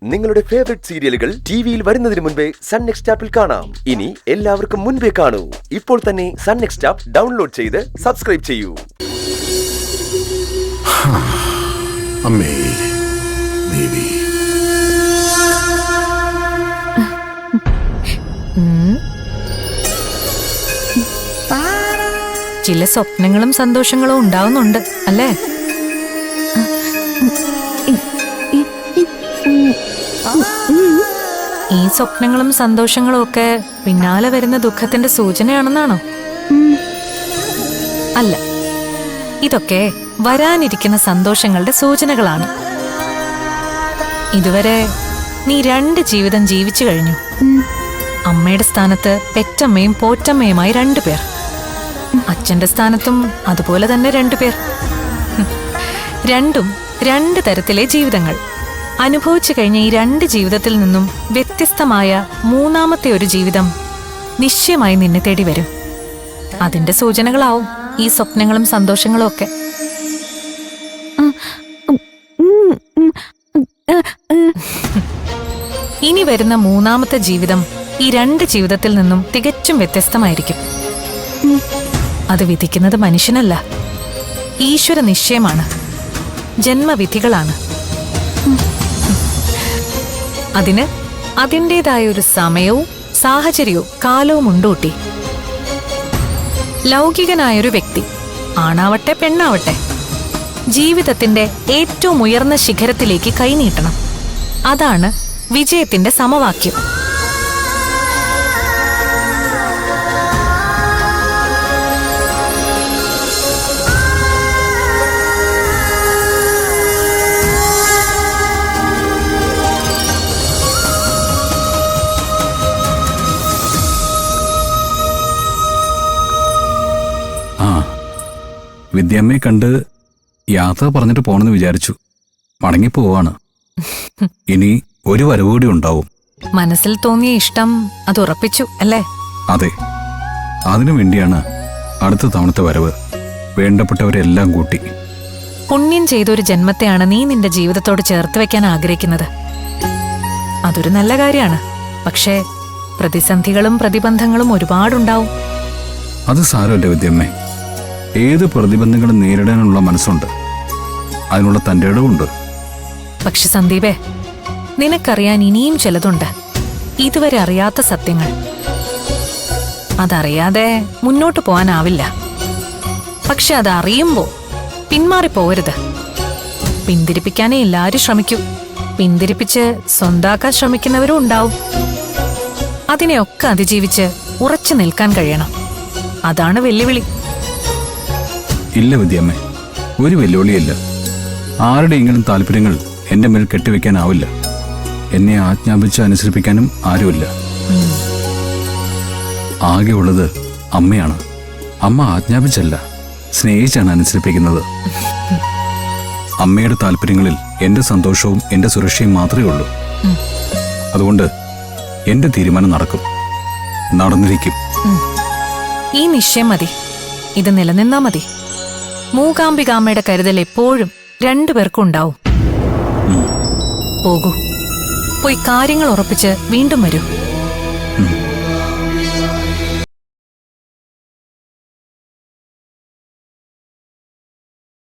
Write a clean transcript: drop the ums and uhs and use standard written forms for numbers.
നിങ്ങളുടെ ഫേവറേറ്റ് സീരിയലുകൾ ടിവിയിൽ വരുന്നതിന് മുൻപേ സൺ നെക്സ്റ്റ് ആപ്പിൽ കാണാം. ഇനി എല്ലാവർക്കും മുൻപേ കാണൂ. ഇപ്പോൾ തന്നെ സൺ നെക്സ്റ്റ് ആപ്പ് ഡൗൺലോഡ് ചെയ്ത് സബ്സ്ക്രൈബ് ചെയ്യൂ. അമ്മേ ദേവി, ചില സ്വപ്നങ്ങളും സന്തോഷങ്ങളും ഉണ്ടാവുന്നുണ്ട് അല്ലേ? ഈ സ്വപ്നങ്ങളും സന്തോഷങ്ങളും ഒക്കെ പിന്നാലെ വരുന്ന ദുഃഖത്തിന്റെ സൂചനയാണെന്നാണോ? അല്ല, ഇതൊക്കെ വരാനിരിക്കുന്ന സന്തോഷങ്ങളുടെ സൂചനകളാണ്. ഇതുവരെ നീ 2 ജീവിതം ജീവിച്ചു കഴിഞ്ഞു. അമ്മയുടെ സ്ഥാനത്ത് പെറ്റമ്മയും പോറ്റമ്മയുമായി 2 പേർ, അച്ഛന്റെ സ്ഥാനത്തും അതുപോലെ തന്നെ 2 പേർ. രണ്ടും 2 തരത്തിലെ ജീവിതങ്ങൾ. അനുഭവിച്ചു കഴിഞ്ഞ ഈ 2 ജീവിതത്തിൽ നിന്നും വ്യത്യസ്തമായ മൂന്നാമത്തെ ഒരു ജീവിതം നിശ്ചയമായി നിന്നെ തേടി വരും. അതിന്റെ സൂചനകളാവും ഈ സ്വപ്നങ്ങളും സന്തോഷങ്ങളും ഒക്കെ. ഇനി വരുന്ന മൂന്നാമത്തെ ജീവിതം ഈ 2 ജീവിതത്തിൽ നിന്നും തികച്ചും വ്യത്യസ്തമായിരിക്കും. അത് വിധിക്കുന്നത് മനുഷ്യനല്ല, ഈശ്വര നിശ്ചയമാണ്, ജന്മവിധികളാണ്. അതിന് അതിൻ്റെതായ ഒരു സമയവും സാഹചര്യവും കാലവും ഉണ്ടൂട്ടി. ലൗകികനായൊരു വ്യക്തി, ആണാവട്ടെ പെണ്ണാവട്ടെ, ജീവിതത്തിന്റെ ഏറ്റവും ഉയർന്ന ശിഖരത്തിലേക്ക് കൈനീട്ടണം. അതാണ് വിജയത്തിന്റെ സമവാക്യം. വിദ്യാമ്മയെ കണ്ട് യാത്ര പറഞ്ഞിട്ട് പോണെന്ന് വിചാരിച്ചു. മടങ്ങിപ്പോവാണ്. ഇനി ഒരു വരവ് കൂടി ഉണ്ടാവും. മനസ്സിൽ തോന്നിയ ഇഷ്ടം അത് ഉറപ്പിച്ചു അല്ലേ? അതെ, അതിനു വേണ്ടിയാണ് അടുത്ത തവണത്തെ വരവ്. വേണ്ടപ്പെട്ടവരെല്ലാം കൂട്ടി. പുണ്യം ചെയ്തൊരു ജന്മത്തെയാണ് നീ നിന്റെ ജീവിതത്തോട് ചേർത്ത് വെക്കാൻ ആഗ്രഹിക്കുന്നത്. അതൊരു നല്ല കാര്യമാണ്. പക്ഷേ പ്രതിസന്ധികളും പ്രതിബന്ധങ്ങളും ഒരുപാടുണ്ടാവും. അത് സാരമല്ല വിദ്യാമ്മേ, ഏത് പ്രതിബന്ധങ്ങളും നേരിടാനുള്ള മനസ്സുണ്ട്, അതിനുള്ള തന്റെ ഇടവുണ്ട്. പക്ഷെ സന്ദീപേ, നിനക്കറിയാൻ ഇനിയും ചിലതുണ്ട്, ഇതുവരെ അറിയാത്ത സത്യങ്ങൾ. അതറിയാതെ മുന്നോട്ട് പോകാനാവില്ല. പക്ഷെ അതറിയുമ്പോ പിന്മാറിപ്പോകരുത്. പിന്തിരിപ്പിക്കാനേ എല്ലാരും ശ്രമിക്കൂ. പിന്തിരിപ്പിച്ച് സ്വന്താക്കാൻ ശ്രമിക്കുന്നവരും ഉണ്ടാവും. അതിനെയൊക്കെ അതിജീവിച്ച് ഉറച്ചു നിൽക്കാൻ കഴിയണം. അതാണ് വെല്ലുവിളി. ഇല്ല വിദ്യാമ്മേ, ഒരു വെല്ലുവിളിയല്ല. ആരുടെയെങ്കിലും താല്പര്യങ്ങൾ എന്റെ മേൽ കെട്ടിവെക്കാനാവില്ല. എന്നെ ആജ്ഞാപിച്ച് അനുസരിപ്പിക്കാനും ആരുമില്ല. ആകെയുള്ളത് അമ്മയാണ്. അമ്മ ആജ്ഞാപിച്ചല്ല, സ്നേഹിച്ചാണ് അനുസരിപ്പിക്കുന്നത്. അമ്മയുടെ താല്പര്യങ്ങളിൽ എന്റെ സന്തോഷവും എന്റെ സുരക്ഷയും മാത്രമേ ഉള്ളൂ. അതുകൊണ്ട് എന്റെ തീരുമാനം നടക്കും, നടന്നിരിക്കും. ഈ നിശ്ചയം മതി, ഇത് നിലനിന്നാ മതി. മൂകാംബികാമ്മയുടെ കരുതൽ എപ്പോഴും 2 പേർക്കും ഉണ്ടാവും. പോകൂ, പോയി കാര്യങ്ങൾ ഉറപ്പിച്ച് വീണ്ടും വരൂ.